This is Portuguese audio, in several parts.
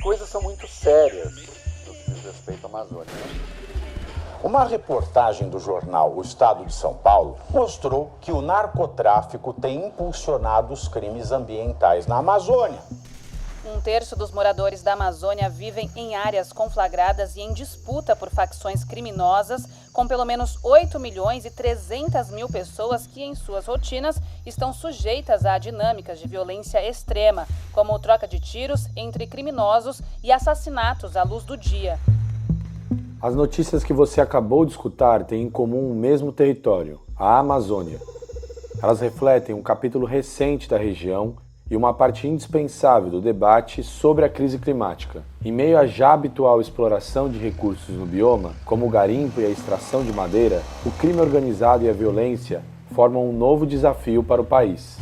coisas são muito sérias no que diz respeito à Amazônia, né? Uma reportagem do jornal O Estado de São Paulo mostrou que o narcotráfico tem impulsionado os crimes ambientais na Amazônia. Um terço dos moradores da Amazônia vivem em áreas conflagradas e em disputa por facções criminosas, com pelo menos 8.300.000 pessoas que, em suas rotinas, estão sujeitas a dinâmicas de violência extrema, como troca de tiros entre criminosos e assassinatos à luz do dia. As notícias que você acabou de escutar têm em comum o mesmo território, a Amazônia. Elas refletem um capítulo recente da região e uma parte indispensável do debate sobre a crise climática. Em meio à já habitual exploração de recursos no bioma, como o garimpo e a extração de madeira, o crime organizado e a violência formam um novo desafio para o país.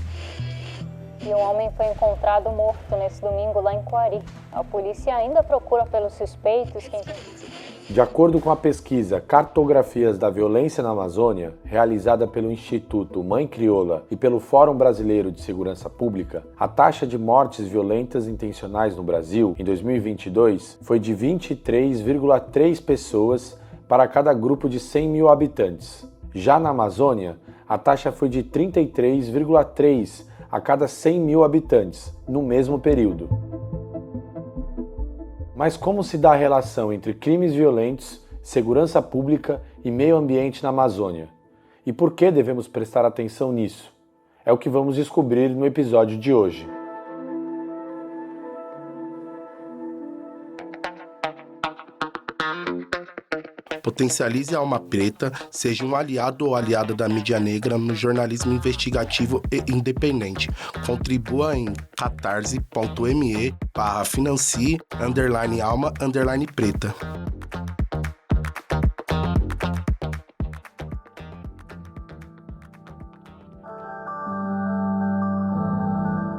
E um homem foi encontrado morto nesse domingo lá em Coari. A polícia ainda procura pelos suspeitos. De acordo com a pesquisa Cartografias da Violência na Amazônia, realizada pelo Instituto Mãe Crioula e pelo Fórum Brasileiro de Segurança Pública, a taxa de mortes violentas intencionais no Brasil, em 2022, foi de 23,3 pessoas para cada grupo de 100 mil habitantes. Já na Amazônia, a taxa foi de 33,3 a cada 100 mil habitantes, no mesmo período. Mas como se dá a relação entre crimes violentos, segurança pública e meio ambiente na Amazônia? E por que devemos prestar atenção nisso? É o que vamos descobrir no episódio de hoje. Potencialize a Alma Preta, seja um aliado ou aliada da mídia negra no jornalismo investigativo e independente. Contribua em catarse.me/financie_alma_preta.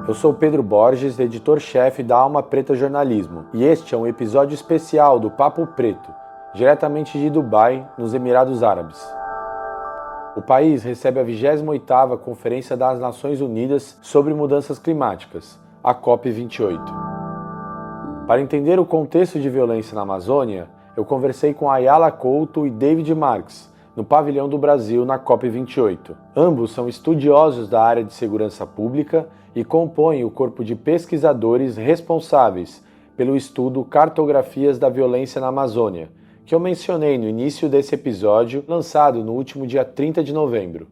Eu sou Pedro Borges, editor-chefe da Alma Preta Jornalismo, e este é um episódio especial do Papo Preto, diretamente de Dubai, nos Emirados Árabes. O país recebe a 28ª Conferência das Nações Unidas sobre Mudanças Climáticas, a COP28. Para entender o contexto de violência na Amazônia, eu conversei com Ayala Couto e David Marques, no pavilhão do Brasil na COP28. Ambos são estudiosos da área de segurança pública e compõem o corpo de pesquisadores responsáveis pelo estudo Cartografias da Violência na Amazônia, que eu mencionei no início desse episódio, lançado no último dia 30 de novembro.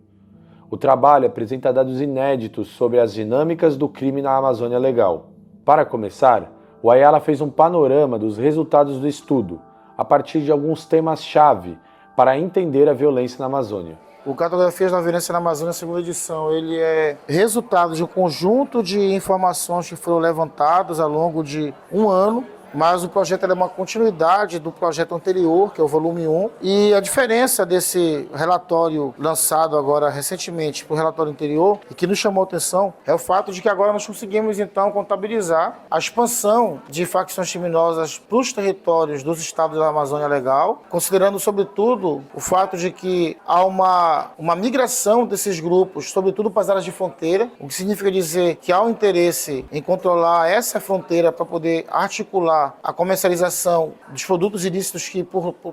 O trabalho apresenta dados inéditos sobre as dinâmicas do crime na Amazônia Legal. Para começar, o Ayala fez um panorama dos resultados do estudo, a partir de alguns temas-chave para entender a violência na Amazônia. O Cartografias da Violência na Amazônia, segunda edição, ele é resultado de um conjunto de informações que foram levantadas ao longo de um ano, mas o projeto é uma continuidade do projeto anterior, que é o volume 1, e a diferença desse relatório lançado agora recentemente para o relatório anterior, e que nos chamou a atenção, é o fato de que agora nós conseguimos então contabilizar a expansão de facções criminosas para os territórios dos estados da Amazônia Legal, considerando sobretudo o fato de que há uma migração desses grupos, sobretudo para as áreas de fronteira, o que significa dizer que há um interesse em controlar essa fronteira para poder articular a comercialização dos produtos ilícitos que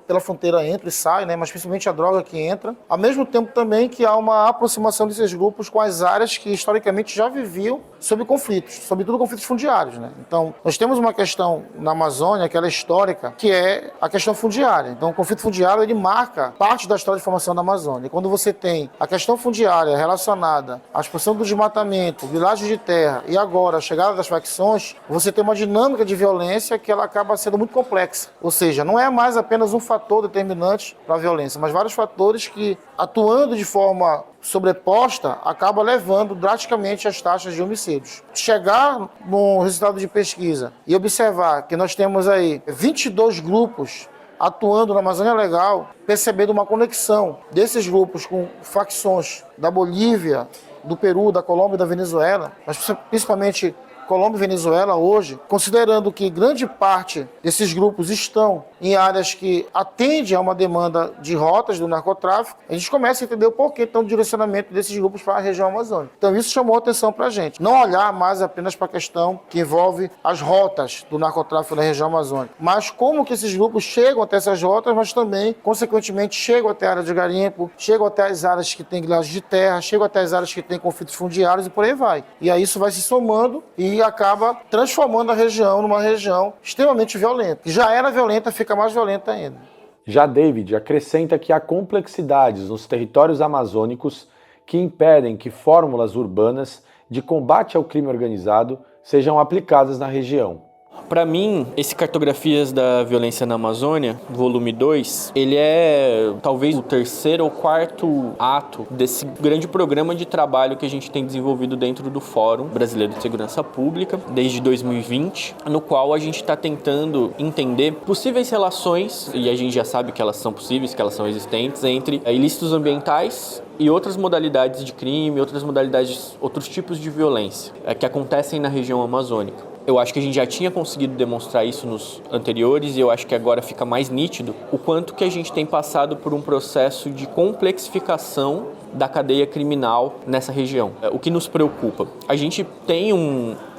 pela fronteira entram e saem, né, mas principalmente a droga que entra. Ao mesmo tempo também que há uma aproximação desses grupos com as áreas que historicamente já viviam sob conflitos, sobretudo conflitos fundiários, né? Então, nós temos uma questão na Amazônia, que ela é histórica, que é a questão fundiária. Então, o conflito fundiário, ele marca parte da história de formação da Amazônia. E quando você tem a questão fundiária relacionada à expansão do desmatamento, vilagens de terra e agora a chegada das facções, você tem uma dinâmica de violência que ela acaba sendo muito complexa. Ou seja, não é mais apenas um fator determinante para a violência, mas vários fatores que, atuando de forma sobreposta, acaba levando drasticamente as taxas de homicídios. Chegar no resultado de pesquisa e observar que nós temos aí 22 grupos atuando na Amazônia Legal, percebendo uma conexão desses grupos com facções da Bolívia, do Peru, da Colômbia e da Venezuela, mas principalmente Colômbia e Venezuela hoje, considerando que grande parte desses grupos estão em áreas que atendem a uma demanda de rotas do narcotráfico, a gente começa a entender o porquê então do direcionamento desses grupos para a região amazônica. Então isso chamou a atenção para a gente. Não olhar mais apenas para a questão que envolve as rotas do narcotráfico na região amazônica, mas como que esses grupos chegam até essas rotas, mas também, consequentemente, chegam até a área de garimpo, chegam até as áreas que têm grilagem de terra, chegam até as áreas que têm conflitos fundiários e por aí vai. E aí isso vai se somando e acaba transformando a região numa região extremamente violenta. Que já era violenta, fica mais violenta ainda. Já David acrescenta que há complexidades nos territórios amazônicos que impedem que fórmulas urbanas de combate ao crime organizado sejam aplicadas na região. Para mim, esse Cartografias da Violência na Amazônia, volume 2, ele é talvez o terceiro ou quarto ato desse grande programa de trabalho que a gente tem desenvolvido dentro do Fórum Brasileiro de Segurança Pública, desde 2020, no qual a gente está tentando entender possíveis relações, e a gente já sabe que elas são possíveis, que elas são existentes, entre ilícitos ambientais e outras modalidades de crime, outros tipos de violência que acontecem na região amazônica. Eu acho que a gente já tinha conseguido demonstrar isso nos anteriores e eu acho que agora fica mais nítido o quanto que a gente tem passado por um processo de complexificação da cadeia criminal nessa região. O que nos preocupa? A gente tem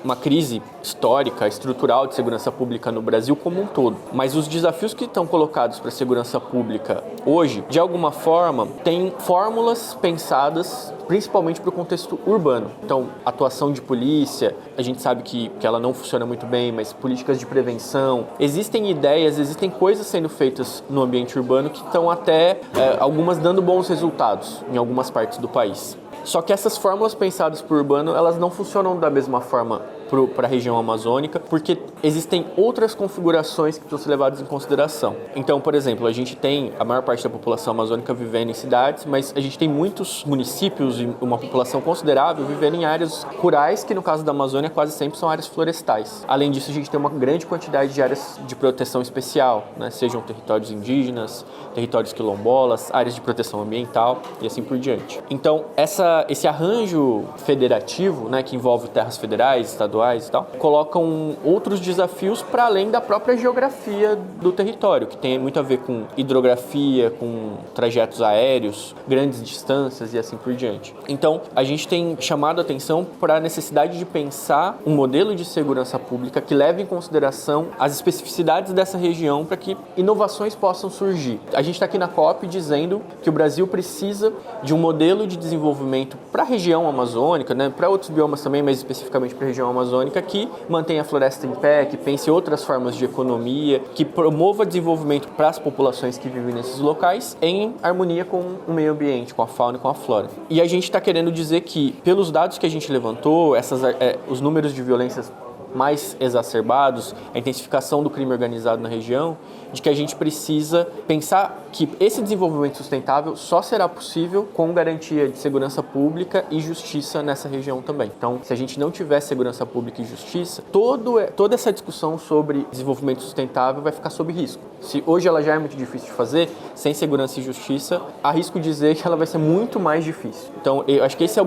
uma crise histórica, estrutural de segurança pública no Brasil como um todo. Mas os desafios que estão colocados para a segurança pública hoje, de alguma forma, têm fórmulas pensadas principalmente para o contexto urbano. Então, atuação de polícia, a gente sabe que ela não funciona muito bem, mas políticas de prevenção. Existem ideias, existem coisas sendo feitas no ambiente urbano que estão até, algumas dando bons resultados em algumas partes do país. Só que essas fórmulas pensadas para o urbano, elas não funcionam da mesma forma para a região amazônica, porque existem outras configurações que precisam ser levadas em consideração. Então, por exemplo, a gente tem a maior parte da população amazônica vivendo em cidades, mas a gente tem muitos municípios e uma população considerável vivendo em áreas rurais, que no caso da Amazônia quase sempre são áreas florestais. Além disso, a gente tem uma grande quantidade de áreas de proteção especial, né? Sejam territórios indígenas, territórios quilombolas, áreas de proteção ambiental e assim por diante. Então, esse arranjo federativo, né, que envolve terras federais, estaduais e tal, colocam outros desafios para além da própria geografia do território, que tem muito a ver com hidrografia, com trajetos aéreos, grandes distâncias e assim por diante. Então, a gente tem chamado a atenção para a necessidade de pensar um modelo de segurança pública que leve em consideração as especificidades dessa região para que inovações possam surgir. A gente está aqui na COP dizendo que o Brasil precisa de um modelo de desenvolvimento para a região amazônica, né, para outros biomas também, mas especificamente para a região amazônica, que mantenha a floresta em pé, que pense outras formas de economia, que promova desenvolvimento para as populações que vivem nesses locais em harmonia com o meio ambiente, com a fauna e com a flora. E a gente está querendo dizer que, pelos dados que a gente levantou, os números de violências mais exacerbados, a intensificação do crime organizado na região, de que a gente precisa pensar que esse desenvolvimento sustentável só será possível com garantia de segurança pública e justiça nessa região também. Então, se a gente não tiver segurança pública e justiça, toda essa discussão sobre desenvolvimento sustentável vai ficar sob risco. Se hoje ela já é muito difícil de fazer, sem segurança e justiça, arrisco dizer que ela vai ser muito mais difícil. Então, eu acho que esse é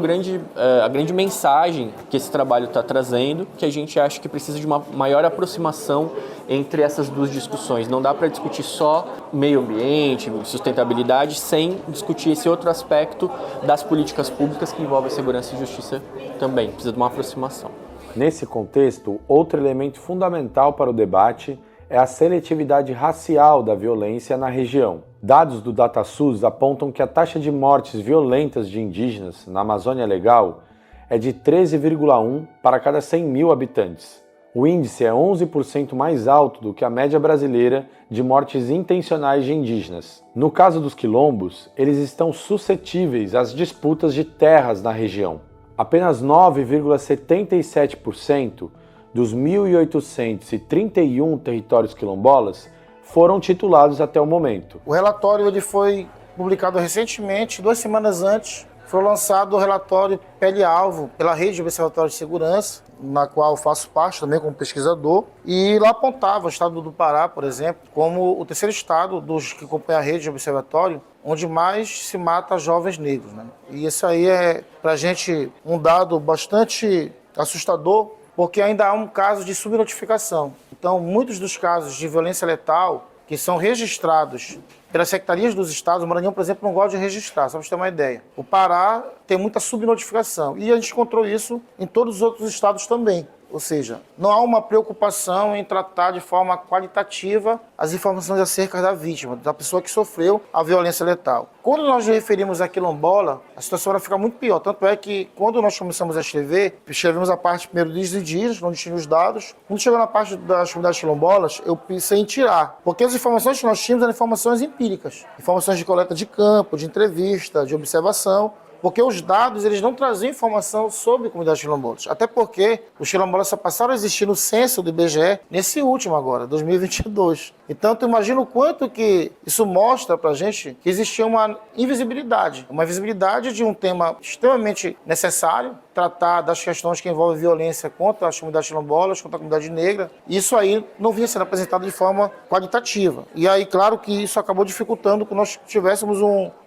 a grande mensagem que esse trabalho está trazendo, que a gente acha que precisa de uma maior aproximação entre essas duas discussões. Não dá para discutir só meio ambiente, sustentabilidade, sem discutir esse outro aspecto das políticas públicas que envolvem segurança e justiça também. Precisa de uma aproximação. Nesse contexto, outro elemento fundamental para o debate é a seletividade racial da violência na região. Dados do DataSUS apontam que a taxa de mortes violentas de indígenas na Amazônia Legal é de 13,1 para cada 100 mil habitantes. O índice é 11% mais alto do que a média brasileira de mortes intencionais de indígenas. No caso dos quilombos, eles estão suscetíveis às disputas de terras na região. Apenas 9,77% dos 1.831 territórios quilombolas foram titulados até o momento. O relatório ele foi publicado recentemente, 2 semanas antes. Foi lançado o relatório Pele-Alvo pela Rede de Observatório de Segurança, na qual faço parte também como pesquisador, e lá apontava o estado do Pará, por exemplo, como o terceiro estado dos que compõem a rede de observatório, onde mais se mata jovens negros, né? E isso aí é, para a gente, um dado bastante assustador, porque ainda há um caso de subnotificação. Então, muitos dos casos de violência letal que são registrados pelas secretarias dos estados, o Maranhão, por exemplo, não gosta de registrar, só para você ter uma ideia. O Pará tem muita subnotificação e a gente encontrou isso em todos os outros estados também. Ou seja, não há uma preocupação em tratar de forma qualitativa as informações acerca da vítima, da pessoa que sofreu a violência letal. Quando nós nos referimos a quilombola, a situação vai ficar muito pior. Tanto é que, quando nós começamos a escrever, escrevemos a parte primeiro dos indígenas, onde tinha os dados. Quando chegou na parte das comunidades quilombolas, eu pensei em tirar. Porque as informações que nós tínhamos eram informações empíricas. Informações de coleta de campo, de entrevista, de observação. Porque os dados, eles não traziam informação sobre comunidades quilombolas. Até porque os quilombolas só passaram a existir no censo do IBGE nesse último agora, 2022. Então, tu imagina o quanto que isso mostra pra gente que existia uma invisibilidade. Uma invisibilidade de um tema extremamente necessário, tratar das questões que envolvem violência contra as comunidades quilombolas, contra a comunidade negra. Isso aí não vinha sendo apresentado de forma qualitativa. E aí, claro que isso acabou dificultando que nós tivéssemos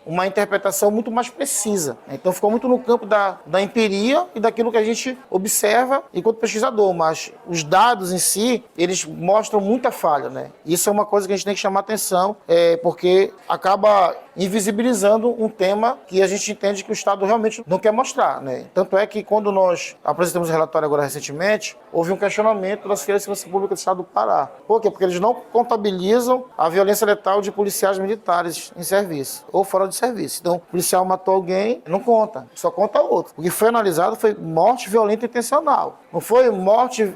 uma interpretação muito mais precisa. Então ficou muito no campo da empiria e daquilo que a gente observa enquanto pesquisador, mas os dados em si, eles mostram muita falha, né? Isso é uma coisa que a gente tem que chamar atenção, porque acaba invisibilizando um tema que a gente entende que o Estado realmente não quer mostrar, né? Tanto é que quando nós apresentamos o relatório agora recentemente, houve um questionamento da Secretaria de Segurança Pública do Estado do Pará. Por quê? Porque eles não contabilizam a violência letal de policiais militares em serviço ou fora de serviço. Então, o policial matou alguém, não conta, só conta outro. O que foi analisado foi morte violenta intencional. Não foi morte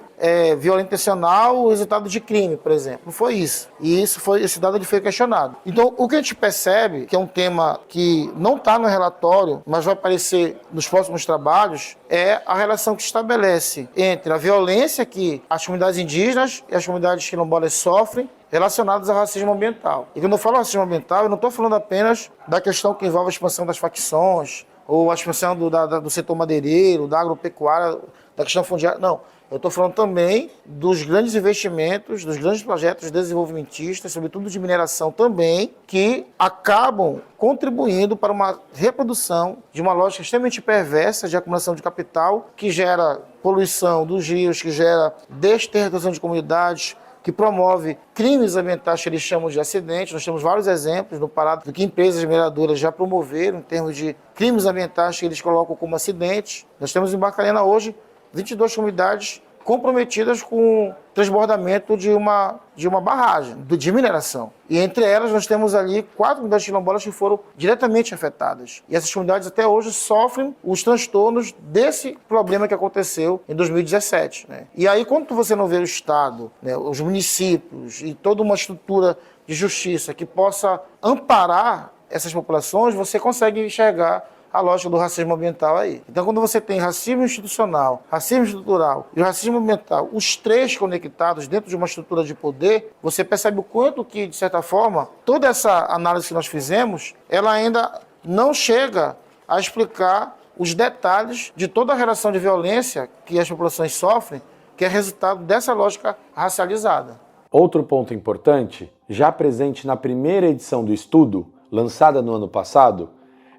violenta intencional, o resultado de crime, por exemplo. Não foi isso. E esse dado ele foi questionado. Então, o que a gente percebe, que é um tema que não está no relatório, mas vai aparecer nos próximos trabalhos, é a relação que estabelece entre a violência que as comunidades indígenas e as comunidades quilombolas sofrem relacionados ao racismo ambiental. E quando eu falo racismo ambiental, eu não estou falando apenas da questão que envolve a expansão das facções, ou a expansão do setor madeireiro, da agropecuária, da questão fundiária, não. Eu estou falando também dos grandes investimentos, dos grandes projetos desenvolvimentistas, sobretudo de mineração também, que acabam contribuindo para uma reprodução de uma lógica extremamente perversa de acumulação de capital, que gera poluição dos rios, que gera desterritorialização de comunidades, que promove crimes ambientais que eles chamam de acidentes. Nós temos vários exemplos no Pará do que empresas mineradoras já promoveram em termos de crimes ambientais que eles colocam como acidentes. Nós temos em Barcarena hoje 22 comunidades comprometidas com o transbordamento de uma barragem de mineração. E entre elas nós temos ali 4 comunidades quilombolas que foram diretamente afetadas. E essas comunidades até hoje sofrem os transtornos desse problema que aconteceu em 2017. Né? E aí quando você não vê o Estado, né, os municípios e toda uma estrutura de justiça que possa amparar essas populações, você consegue enxergar a lógica do racismo ambiental aí. Então, quando você tem racismo institucional, racismo estrutural e o racismo ambiental, os três conectados dentro de uma estrutura de poder, você percebe o quanto que, de certa forma, toda essa análise que nós fizemos, ela ainda não chega a explicar os detalhes de toda a relação de violência que as populações sofrem, que é resultado dessa lógica racializada. Outro ponto importante, já presente na primeira edição do estudo, lançada no ano passado,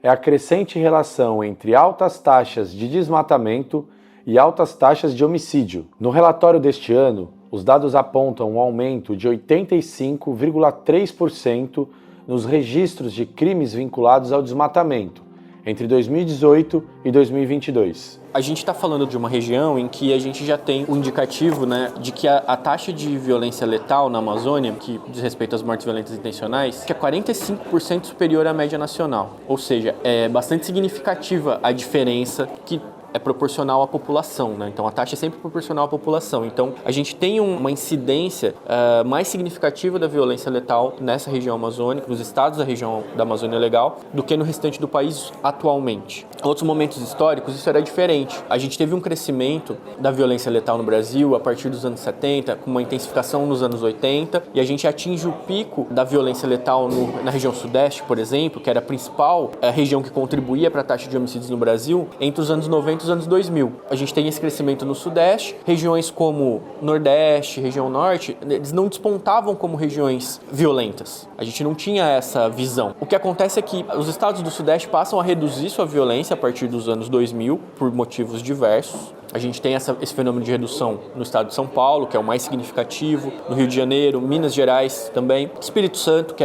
é a crescente relação entre altas taxas de desmatamento e altas taxas de homicídio. No relatório deste ano, os dados apontam um aumento de 85,3% nos registros de crimes vinculados ao desmatamento entre 2018 e 2022. A gente está falando de uma região em que a gente já tem um indicativo, né, de que a taxa de violência letal na Amazônia, que diz respeito às mortes violentas intencionais, que é 45% superior à média nacional. Ou seja, é bastante significativa a diferença que é proporcional à população, né? Então a taxa é sempre proporcional à população. Então a gente tem uma incidência mais significativa da violência letal nessa região amazônica, nos estados da região da Amazônia Legal, do que no restante do país atualmente. Em outros momentos históricos isso era diferente. A gente teve um crescimento da violência letal no Brasil a partir dos anos 70, com uma intensificação nos anos 80, e a gente atinge o pico da violência letal na região sudeste, por exemplo, que era a principal região que contribuía para a taxa de homicídios no Brasil, entre os anos 90 durante os anos 2000. A gente tem esse crescimento no Sudeste, regiões como Nordeste, região Norte, eles não despontavam como regiões violentas. A gente não tinha essa visão. O que acontece é que os estados do Sudeste passam a reduzir sua violência a partir dos anos 2000, por motivos diversos. A gente tem esse fenômeno de redução no estado de São Paulo, que é o mais significativo, no Rio de Janeiro, Minas Gerais também, Espírito Santo, que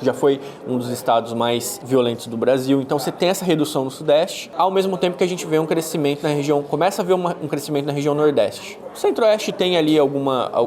já foi um dos estados mais violentos do Brasil. Então você tem essa redução no Sudeste, ao mesmo tempo que a gente vê um crescimento na região, começa a ver um crescimento na região Nordeste. O Centro-Oeste tem ali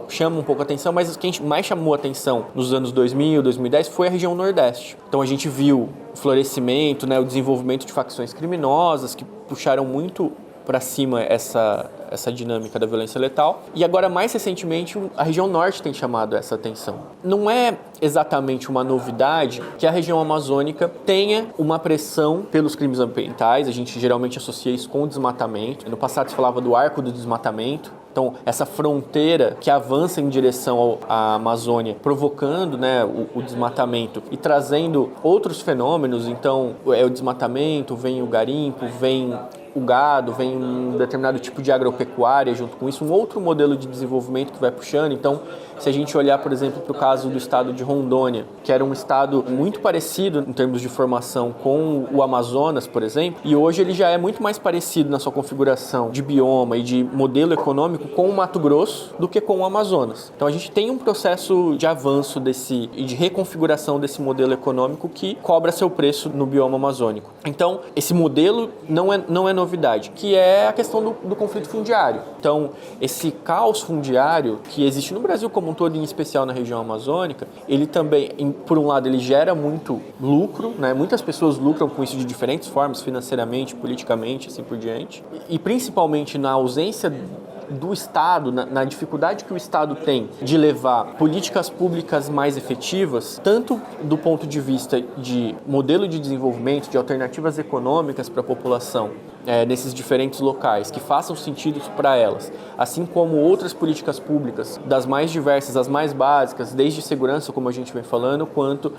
chama um pouco a atenção, mas quem mais chamou a atenção nos anos 2000, 2010 foi a região Nordeste. Então a gente viu o florescimento, né, o desenvolvimento de facções criminosas que puxaram muito para cima essa dinâmica da violência letal. E agora, mais recentemente, a região norte tem chamado essa atenção. Não é exatamente uma novidade que a região amazônica tenha uma pressão pelos crimes ambientais. A gente geralmente associa isso com o desmatamento. No passado se falava do arco do desmatamento. Então, essa fronteira que avança em direção à Amazônia, provocando, né, o desmatamento e trazendo outros fenômenos. Então, é o desmatamento, vem o garimpo, vem o gado, vem um determinado tipo de agropecuária junto com isso, um outro modelo de desenvolvimento que vai puxando. Então, se a gente olhar, por exemplo, para o caso do estado de Rondônia, que era um estado muito parecido em termos de formação com o Amazonas, por exemplo, e hoje ele já é muito mais parecido na sua configuração de bioma e de modelo econômico com o Mato Grosso do que com o Amazonas. Então, a gente tem um processo de avanço e de reconfiguração desse modelo econômico que cobra seu preço no bioma amazônico. Então, esse modelo não é novidade, que é a questão do conflito fundiário. Então, esse caos fundiário que existe no Brasil como um todo, em especial na região amazônica, ele também, por um lado, ele gera muito lucro, né? Muitas pessoas lucram com isso de diferentes formas, financeiramente, politicamente, assim por diante. E principalmente na ausência do Estado, na dificuldade que o Estado tem de levar políticas públicas mais efetivas, tanto do ponto de vista de modelo de desenvolvimento, de alternativas econômicas para a população, nesses diferentes locais, que façam sentido para elas, assim como outras políticas públicas, das mais diversas, as mais básicas, desde segurança, como a gente vem falando, quanto,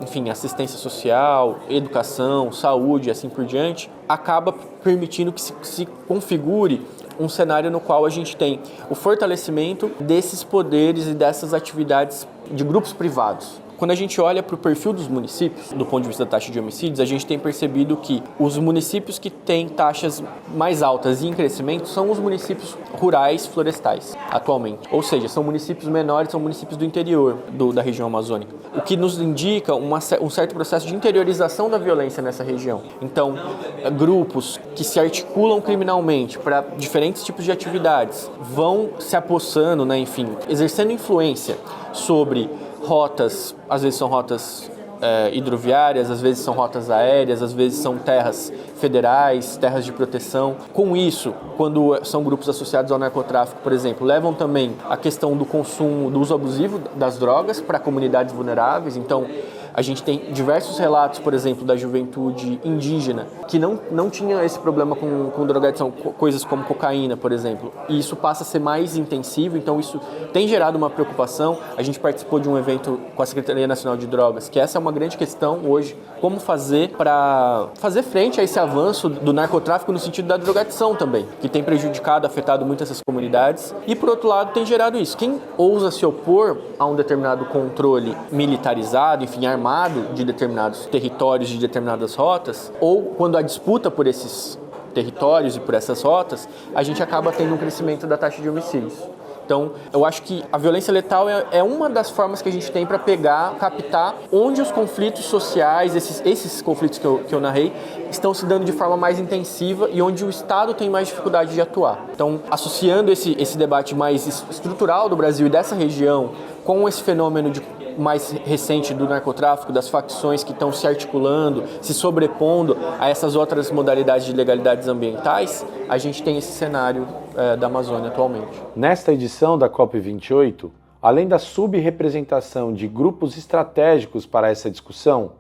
enfim, assistência social, educação, saúde, assim por diante, acaba permitindo que se configure um cenário no qual a gente tem o fortalecimento desses poderes e dessas atividades de grupos privados. Quando a gente olha para o perfil dos municípios, do ponto de vista da taxa de homicídios, a gente tem percebido que os municípios que têm taxas mais altas e em crescimento são os municípios rurais florestais, atualmente. Ou seja, são municípios menores, são municípios do interior da região amazônica. O que nos indica um certo processo de interiorização da violência nessa região. Então, grupos que se articulam criminalmente para diferentes tipos de atividades vão se apossando, né, enfim, exercendo influência sobre rotas, às vezes são rotas hidroviárias, às vezes são rotas aéreas, às vezes são terras federais, terras de proteção. Com isso, quando são grupos associados ao narcotráfico, por exemplo, levam também a questão do consumo, do uso abusivo das drogas para comunidades vulneráveis. Então, a gente tem diversos relatos, por exemplo, da juventude indígena que não tinha esse problema com drogadição, coisas como cocaína, por exemplo. E isso passa a ser mais intensivo, então isso tem gerado uma preocupação. A gente participou de um evento com a Secretaria Nacional de Drogas, que essa é uma grande questão hoje, como fazer para fazer frente a esse avanço do narcotráfico no sentido da drogadição também, que tem prejudicado, afetado muito essas comunidades. E, por outro lado, tem gerado isso. Quem ousa se opor a um determinado controle militarizado, enfim, armado, de determinados territórios, de determinadas rotas, ou quando há disputa por esses territórios e por essas rotas, a gente acaba tendo um crescimento da taxa de homicídios. Então, eu acho que a violência letal é uma das formas que a gente tem para captar onde os conflitos sociais, esses conflitos que eu narrei, estão se dando de forma mais intensiva e onde o Estado tem mais dificuldade de atuar. Então, associando esse debate mais estrutural do Brasil e dessa região com esse fenômeno mais recente do narcotráfico, das facções que estão se articulando, se sobrepondo a essas outras modalidades de legalidades ambientais, a gente tem esse cenário da Amazônia atualmente. Nesta edição da COP28, além da subrepresentação de grupos estratégicos para essa discussão,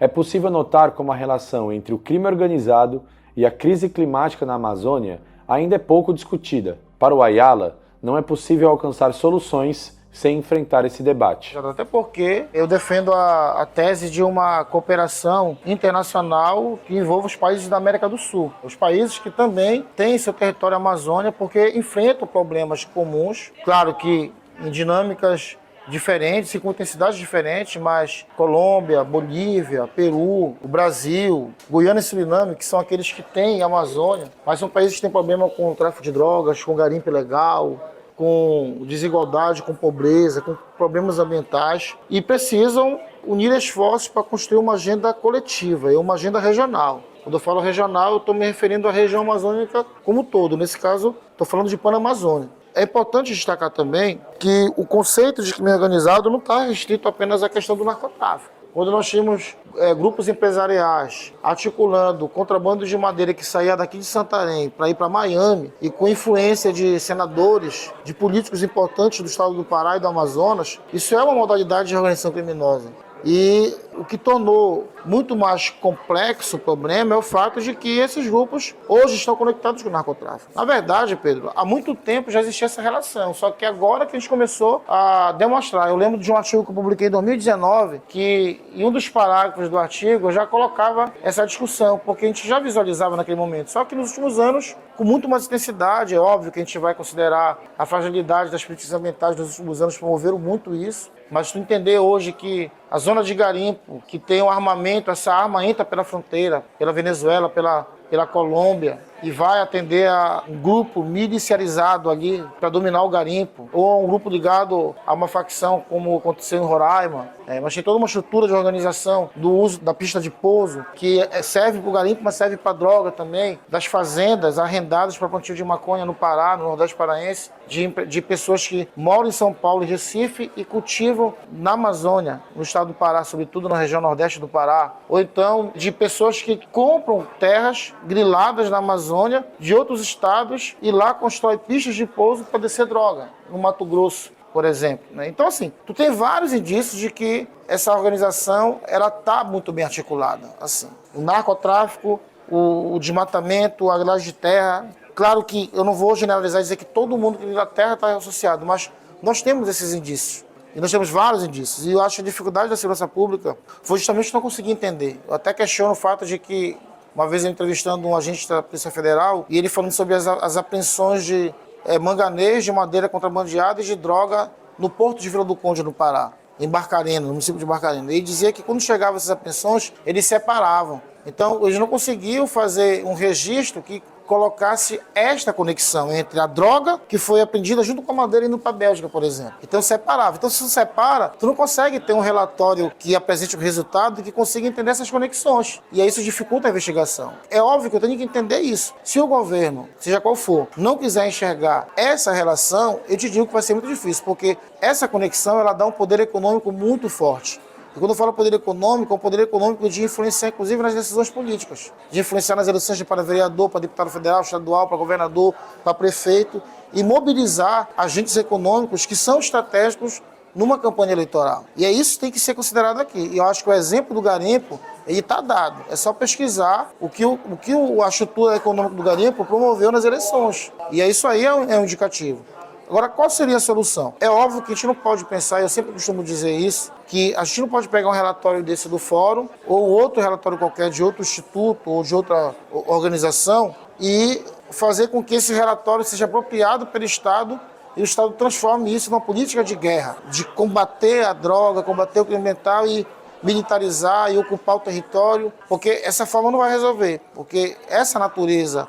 é possível notar como a relação entre o crime organizado e a crise climática na Amazônia ainda é pouco discutida. Para o Ayala, não é possível alcançar soluções sem enfrentar esse debate. Até porque eu defendo a tese de uma cooperação internacional que envolva os países da América do Sul. Os países que também têm seu território Amazônia porque enfrentam problemas comuns. Claro que em dinâmicas diferentes e com intensidades diferentes, mas Colômbia, Bolívia, Peru, o Brasil, Guiana e Suriname, que são aqueles que têm Amazônia, mas são países que têm problema com o tráfico de drogas, com garimpo ilegal, com desigualdade, com pobreza, com problemas ambientais e precisam unir esforços para construir uma agenda coletiva e uma agenda regional. Quando eu falo regional, eu estou me referindo à região amazônica como um todo. Nesse caso, estou falando de Panamazônia. É importante destacar também que o conceito de crime organizado não está restrito apenas à questão do narcotráfico. Quando nós tínhamos grupos empresariais articulando contrabando de madeira que saía daqui de Santarém para ir para Miami e com influência de senadores, de políticos importantes do estado do Pará e do Amazonas, isso é uma modalidade de organização criminosa. E o que tornou muito mais complexo o problema é o fato de que esses grupos hoje estão conectados com o narcotráfico. Na verdade, Pedro, há muito tempo já existia essa relação, só que agora que a gente começou a demonstrar. Eu lembro de um artigo que eu publiquei em 2019, que em um dos parágrafos do artigo eu já colocava essa discussão, porque a gente já visualizava naquele momento. Só que nos últimos anos, com muito mais intensidade, é óbvio que a gente vai considerar a fragilidade das políticas ambientais dos últimos anos promoveram muito isso, mas tu entender hoje que a zona de garimpo, que tem um armamento, essa arma entra pela fronteira, pela Venezuela, pela Colômbia, e vai atender a um grupo miliciarizado ali para dominar o garimpo, ou a um grupo ligado a uma facção, como aconteceu em Roraima. Mas tem toda uma estrutura de organização do uso da pista de pouso, que serve para o garimpo, mas serve para droga também, das fazendas arrendadas para plantio de maconha no Pará, no Nordeste Paraense, de pessoas que moram em São Paulo e Recife e cultivam na Amazônia, no estado do Pará, sobretudo na região nordeste do Pará, ou então de pessoas que compram terras griladas na Amazônia de outros estados e lá constrói pistas de pouso para descer droga, no Mato Grosso, por exemplo. Então, assim, tu tem vários indícios de que essa organização ela está muito bem articulada. Assim, o narcotráfico, o desmatamento, a grilagem de terra. Claro que eu não vou generalizar e dizer que todo mundo que vive na terra está associado, mas nós temos esses indícios. E nós temos vários indícios. E eu acho que a dificuldade da segurança pública foi justamente não conseguir entender. Eu até questiono o fato de que, uma vez eu entrevistando um agente da Polícia Federal, e ele falando sobre as apreensões de manganês, de madeira contrabandeada e de droga no Porto de Vila do Conde, no Pará, em Barcarena, no município de Barcarena. Ele dizia que quando chegavam essas apreensões, eles separavam. Então, eles não conseguiam fazer um registro que colocasse esta conexão entre a droga que foi apreendida junto com a madeira indo para a Bélgica, por exemplo. Então separava. Então se você separa, tu não consegue ter um relatório que apresente o resultado e que consiga entender essas conexões. E aí isso dificulta a investigação. É óbvio que eu tenho que entender isso. Se o governo, seja qual for, não quiser enxergar essa relação, eu te digo que vai ser muito difícil, porque essa conexão ela dá um poder econômico muito forte. E quando eu falo poder econômico, é um poder econômico de influenciar, inclusive, nas decisões políticas. De influenciar nas eleições para vereador, para deputado federal, estadual, para governador, para prefeito. E mobilizar agentes econômicos que são estratégicos numa campanha eleitoral. E é isso que tem que ser considerado aqui. E eu acho que o exemplo do garimpo, ele está dado. É só pesquisar o que a estrutura econômica do garimpo promoveu nas eleições. E isso aí é um indicativo. Agora, qual seria a solução? É óbvio que a gente não pode pensar, eu sempre costumo dizer isso, que a gente não pode pegar um relatório desse do fórum ou outro relatório qualquer de outro instituto ou de outra organização e fazer com que esse relatório seja apropriado pelo Estado e o Estado transforme isso numa política de guerra, de combater a droga, combater o crime ambiental e militarizar e ocupar o território, porque essa forma não vai resolver, porque essa natureza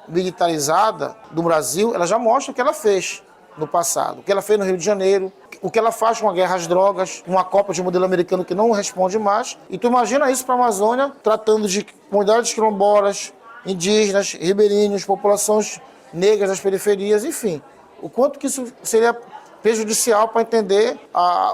militarizada do Brasil, ela já mostra o que ela fez no passado, o que ela fez no Rio de Janeiro, o que ela faz com a guerra às drogas, uma Copa de modelo americano que não responde mais. E tu imagina isso para a Amazônia, tratando de comunidades quilombolas, indígenas, ribeirinhos, populações negras das periferias, enfim. O quanto que isso seria prejudicial para entender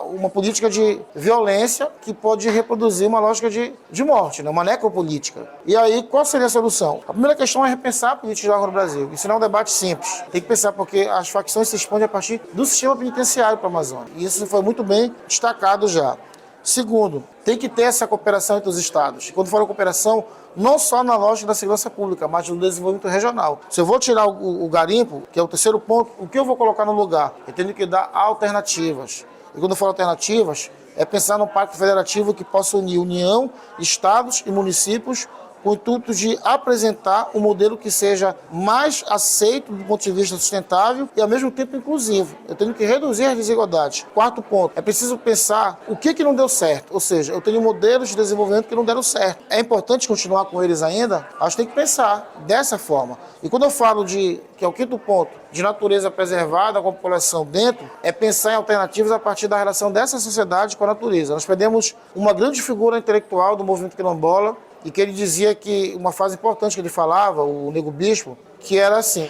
uma política de violência que pode reproduzir uma lógica de morte, né? Uma necropolítica. E aí, qual seria a solução? A primeira questão é repensar a política de droga no Brasil. Isso não é um debate simples. Tem que pensar porque as facções se expandem a partir do sistema penitenciário para a Amazônia. E isso foi muito bem destacado já. Segundo, tem que ter essa cooperação entre os estados. Quando falo cooperação, não só na lógica da segurança pública, mas no desenvolvimento regional. Se eu vou tirar o garimpo, que é o terceiro ponto, o que eu vou colocar no lugar? Eu tenho que dar alternativas. E quando eu falo alternativas, é pensar num pacto federativo que possa unir União, estados e municípios com o intuito de apresentar um modelo que seja mais aceito do ponto de vista sustentável e, ao mesmo tempo, inclusivo. Eu tenho que reduzir as desigualdades. Quarto ponto, é preciso pensar o que não deu certo. Ou seja, eu tenho modelos de desenvolvimento que não deram certo. É importante continuar com eles ainda? Acho que tem que pensar dessa forma. E quando eu falo que é o quinto ponto, de natureza preservada com a população dentro, é pensar em alternativas a partir da relação dessa sociedade com a natureza. Nós perdemos uma grande figura intelectual do movimento quilombola, e que ele dizia que uma frase importante que ele falava, o Nego Bispo, que era assim: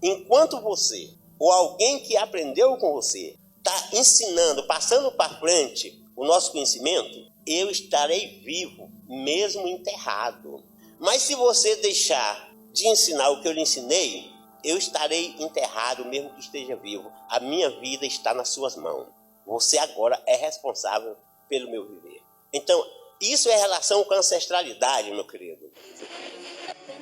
enquanto você, ou alguém que aprendeu com você, está ensinando, passando para frente o nosso conhecimento, eu estarei vivo, mesmo enterrado. Mas se você deixar de ensinar o que eu lhe ensinei, eu estarei enterrado, mesmo que esteja vivo. A minha vida está nas suas mãos. Você agora é responsável pelo meu viver. Então, isso é relação com a ancestralidade, meu querido.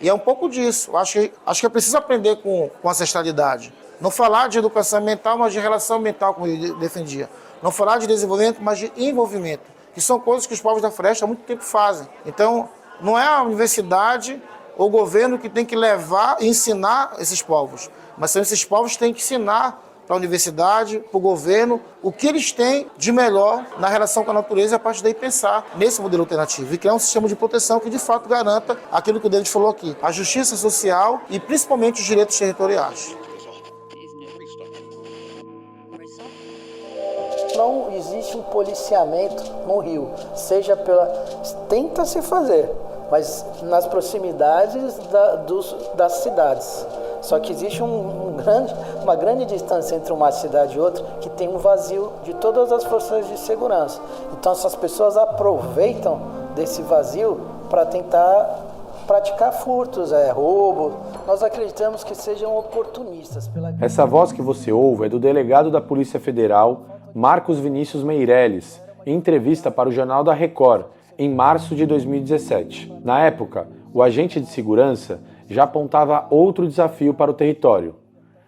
E é um pouco disso. Acho que é preciso aprender com ancestralidade. Não falar de educação ambiental, mas de relação ambiental, como ele defendia. Não falar de desenvolvimento, mas de envolvimento, que são coisas que os povos da floresta há muito tempo fazem. Então, não é a universidade ou o governo que tem que levar e ensinar esses povos, mas são esses povos que têm que ensinar para a universidade, para o governo, o que eles têm de melhor na relação com a natureza e a partir daí pensar nesse modelo alternativo e criar um sistema de proteção que de fato garanta aquilo que o David falou aqui, a justiça social e principalmente os direitos territoriais. Não existe um policiamento no Rio, seja tenta-se fazer, mas nas proximidades das cidades. Só que existe uma grande distância entre uma cidade e outra que tem um vazio de todas as forças de segurança. Então essas pessoas aproveitam desse vazio para tentar praticar furtos, roubo. Nós acreditamos que sejam oportunistas. Essa voz que você ouve é do delegado da Polícia Federal, Marcos Vinícius Meirelles, em entrevista para o Jornal da Record, em março de 2017. Na época, o agente de segurança já apontava outro desafio para o território: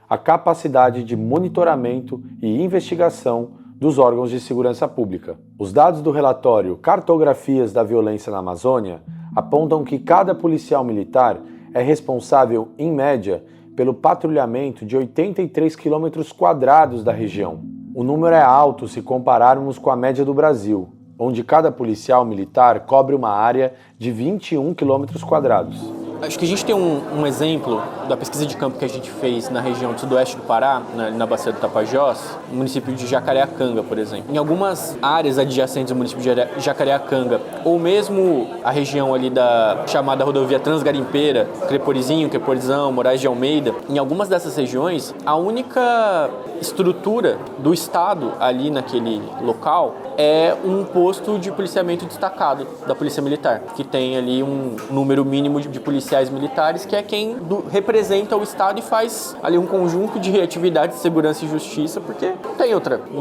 a capacidade de monitoramento e investigação dos órgãos de segurança pública. Os dados do relatório Cartografias da Violência na Amazônia apontam que cada policial militar é responsável, em média, pelo patrulhamento de 83 km² da região. O número é alto se compararmos com a média do Brasil, onde cada policial militar cobre uma área de 21 km². Acho que a gente tem um exemplo da pesquisa de campo que a gente fez na região do sudoeste do Pará, na Bacia do Tapajós, no município de Jacareacanga, por exemplo. Em algumas áreas adjacentes ao município de Jacareacanga, ou mesmo a região ali da chamada rodovia Transgarimpeira, Creporizinho, Creporizão, Moraes de Almeida, em algumas dessas regiões, a única estrutura do Estado ali naquele local é um posto de policiamento destacado da Polícia Militar, que tem ali um número mínimo de policiais militares, que é quem representa o Estado e faz ali um conjunto de atividades de segurança e justiça, porque não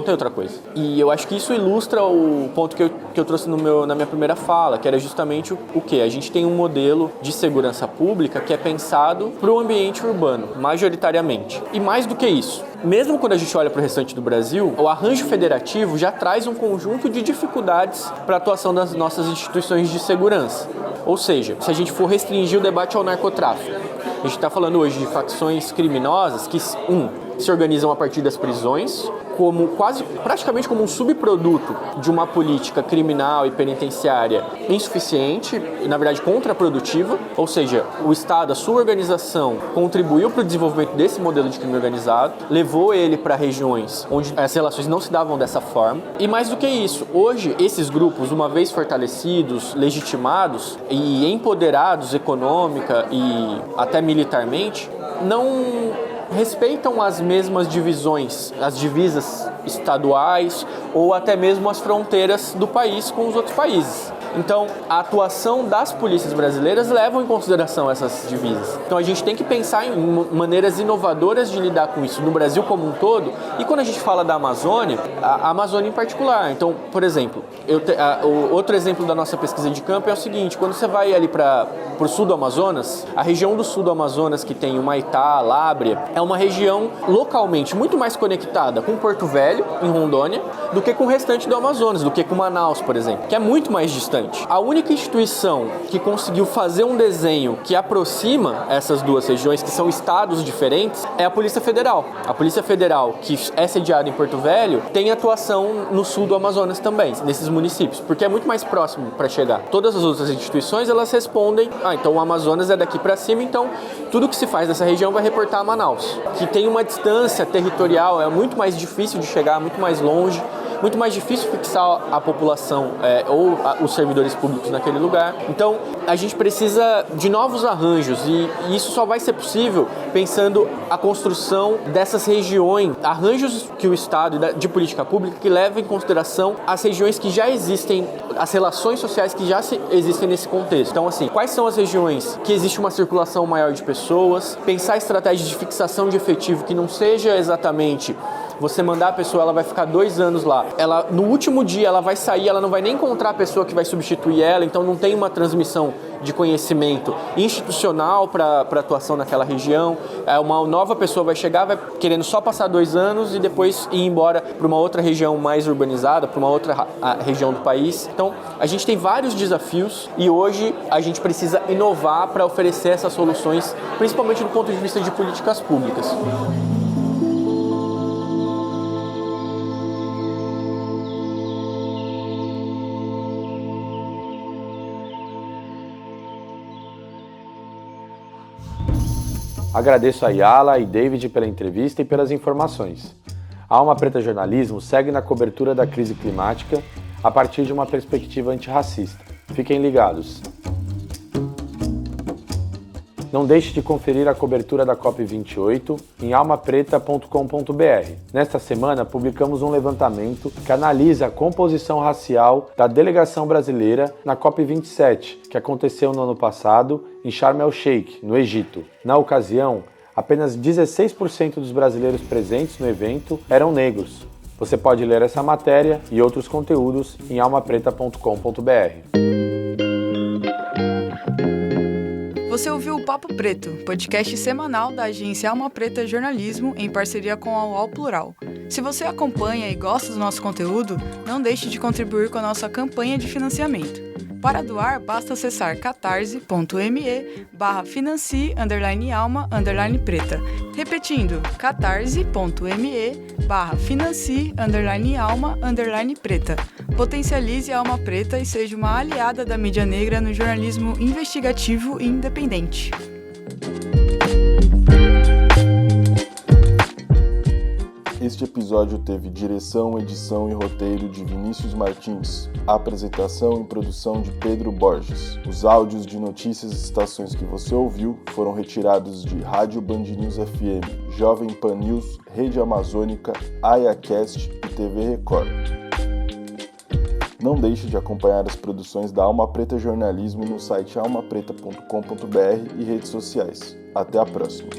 tem outra coisa. E eu acho que isso ilustra o ponto que eu trouxe na minha primeira fala, que era justamente o quê? A gente tem um modelo de segurança pública que é pensado para o ambiente urbano, majoritariamente. E mais do que isso, mesmo quando a gente olha para o restante do Brasil, o arranjo federativo já traz um conjunto de dificuldades para a atuação das nossas instituições de segurança. Ou seja, se a gente for restringir o debate ao narcotráfico, a gente está falando hoje de facções criminosas que, se organizam a partir das prisões, praticamente como um subproduto de uma política criminal e penitenciária insuficiente e, na verdade, contraprodutiva. Ou seja, o Estado, a sua organização, contribuiu para o desenvolvimento desse modelo de crime organizado, levou ele para regiões onde as relações não se davam dessa forma. E mais do que isso, hoje, esses grupos, uma vez fortalecidos, legitimados e empoderados econômica e até militarmente, não respeitam as mesmas divisões, as divisas estaduais ou até mesmo as fronteiras do país com os outros países. Então, a atuação das polícias brasileiras leva em consideração essas divisas. Então, a gente tem que pensar em maneiras inovadoras de lidar com isso no Brasil como um todo. E quando a gente fala da Amazônia, a Amazônia em particular. Então, por exemplo, outro exemplo da nossa pesquisa de campo é o seguinte: quando você vai ali para o sul do Amazonas, a região do sul do Amazonas, que tem Humaitá, Lábrea, é uma região localmente muito mais conectada com Porto Velho, em Rondônia, do que com o restante do Amazonas, do que com Manaus, por exemplo, que é muito mais distante. A única instituição que conseguiu fazer um desenho que aproxima essas duas regiões, que são estados diferentes, é a Polícia Federal. A Polícia Federal, que é sediada em Porto Velho, tem atuação no sul do Amazonas também, nesses municípios, porque é muito mais próximo para chegar. Todas as outras instituições, elas respondem, então o Amazonas é daqui para cima, então tudo que se faz nessa região vai reportar a Manaus, que tem uma distância territorial, é muito mais difícil de chegar, muito mais longe, muito mais difícil fixar a população ou os servidores públicos naquele lugar. Então, a gente precisa de novos arranjos e isso só vai ser possível pensando a construção dessas regiões, arranjos que o Estado de política pública que levem em consideração as regiões que já existem, as relações sociais que já existem nesse contexto. Então, assim, quais são as regiões que existe uma circulação maior de pessoas, pensar estratégias de fixação de efetivo que não seja exatamente você mandar a pessoa, ela vai ficar 2 anos lá. Ela, no último dia, ela vai sair, ela não vai nem encontrar a pessoa que vai substituir ela, então não tem uma transmissão de conhecimento institucional para atuação naquela região. Uma nova pessoa vai chegar, vai querendo só passar 2 anos e depois ir embora para uma outra região mais urbanizada, para uma outra região do país. Então, a gente tem vários desafios e hoje a gente precisa inovar para oferecer essas soluções, principalmente do ponto de vista de políticas públicas. Agradeço a Yala e David pela entrevista e pelas informações. A Alma Preta Jornalismo segue na cobertura da crise climática a partir de uma perspectiva antirracista. Fiquem ligados. Não deixe de conferir a cobertura da COP28 em almapreta.com.br. Nesta semana, publicamos um levantamento que analisa a composição racial da delegação brasileira na COP27, que aconteceu no ano passado em Sharm el-Sheikh, no Egito. Na ocasião, apenas 16% dos brasileiros presentes no evento eram negros. Você pode ler essa matéria e outros conteúdos em almapreta.com.br. Você ouviu o Papo Preto, podcast semanal da agência Alma Preta Jornalismo em parceria com a UOL Plural. Se você acompanha e gosta do nosso conteúdo, não deixe de contribuir com a nossa campanha de financiamento. Para doar, basta acessar catarse.me/financie_alma_preta. Repetindo, catarse.me/financie_alma_preta. Potencialize a Alma Preta e seja uma aliada da mídia negra no jornalismo investigativo e independente. Este episódio teve direção, edição e roteiro de Vinícius Martins, apresentação e produção de Pedro Borges. Os áudios de notícias e estações que você ouviu foram retirados de Rádio Band News FM, Jovem Pan News, Rede Amazônica, AiaCast e TV Record. Não deixe de acompanhar as produções da Alma Preta Jornalismo no site almapreta.com.br e redes sociais. Até a próxima!